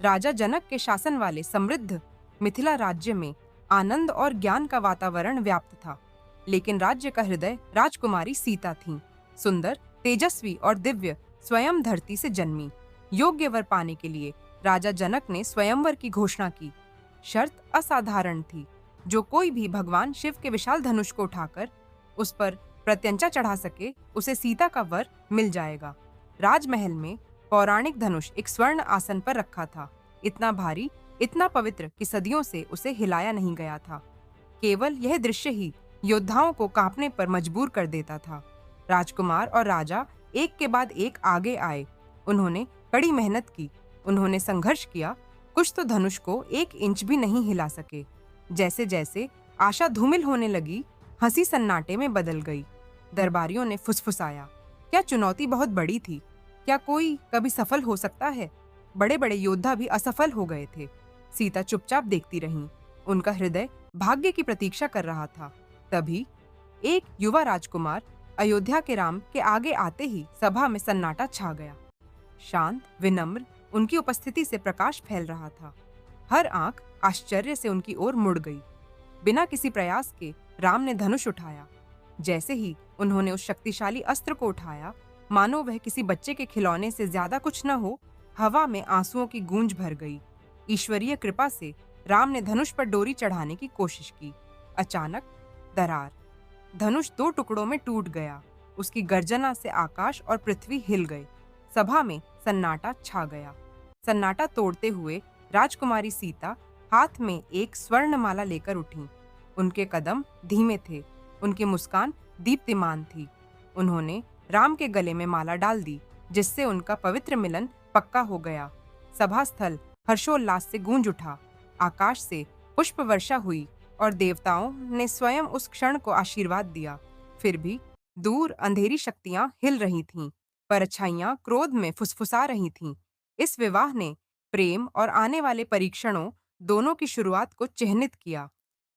राजा जनक के शासन वाले समृद्ध मिथिला राज्य में आनंद और ज्ञान का वातावरण व्याप्त था। लेकिन राज्य का हृदय राजकुमारी सीता थी, सुंदर, तेजस्वी और दिव्य, स्वयं धरती से जन्मी। योग्य वर पाने के लिए राजा जनक ने स्वयंवर की घोषणा की। शर्त असाधारण थी। जो कोई भी भगवान शिव के विशाल धनुष को उठाकर उस पर प्रत्यंचा चढ़ा सके, उसे सीता का वर मिल जाएगा। राजमहल में पौराणिक धनुष एक स्वर्ण आसन पर रखा था, इतना भारी, इतना पवित्र कि सदियों से उसे हिलाया नहीं गया था। केवल यह दृश्य ही योद्धाओं को कांपने पर मजबूर कर देता था। राजकुमार और राजा एक के बाद एक आगे आए। उन्होंने कड़ी मेहनत की, उन्होंने संघर्ष किया। कुछ तो धनुष को 1 इंच भी नहीं हिला सके। जैसे जैसे आशा धूमिल होने लगी, हंसी सन्नाटे में बदल गई। दरबारियों ने फुसफुसाया, क्या चुनौती बहुत बड़ी थी? क्या कोई कभी सफल हो सकता है? बड़े बड़े योद्धा भी असफल हो गए थे। सीता चुपचाप देखती रहीं। उनका हृदय भाग्य की प्रतीक्षा कर रहा था। तभी एक युवा राजकुमार अयोध्या के राम के आगे आते ही सभा में सन्नाटा छा गया। शांत, विनम्र, उनकी उपस्थिति से प्रकाश फैल रहा था। हर आंख आश्चर्य से उनकी ओर मुड़ गई। बिना किसी प्रयास के राम ने धनुष उठाया। जैसे ही उन्होंने उस शक्तिशाली अस्त्र को उठाया, मानो वह किसी बच्चे के खिलौने से ज्यादा कुछ न हो, हवा में आंसुओं की गूंज भर गई। ईश्वरीय कृपा से राम ने धनुष पर डोरी चढ़ाने की कोशिश की। अचानक दरार, धनुष 2 टुकड़ों में टूट गया। उसकी गर्जना से आकाश और पृथ्वी हिल गए। सभा में सन्नाटा छा गया। सन्नाटा तोड़ते हुए राजकुमारी सीता हाथ में एक स्वर्णमाला लेकर उठी। उनके कदम धीमे थे, उनकी मुस्कान दीप्तिमान थी। उन्होंने राम के गले में माला डाल दी, जिससे उनका पवित्र मिलन पक्का हो गया। सभा स्थल हर्षोल्लास से गूंज उठा। आकाश से पुष्प वर्षा हुई और देवताओं ने स्वयं उस क्षण को आशीर्वाद दिया। फिर भी दूर अंधेरी शक्तियां हिल रही थीं, परछाइयां क्रोध में फुसफुसा रही थीं। इस विवाह ने प्रेम और आने वाले परीक्षणों दोनों की शुरुआत को चिह्नित किया।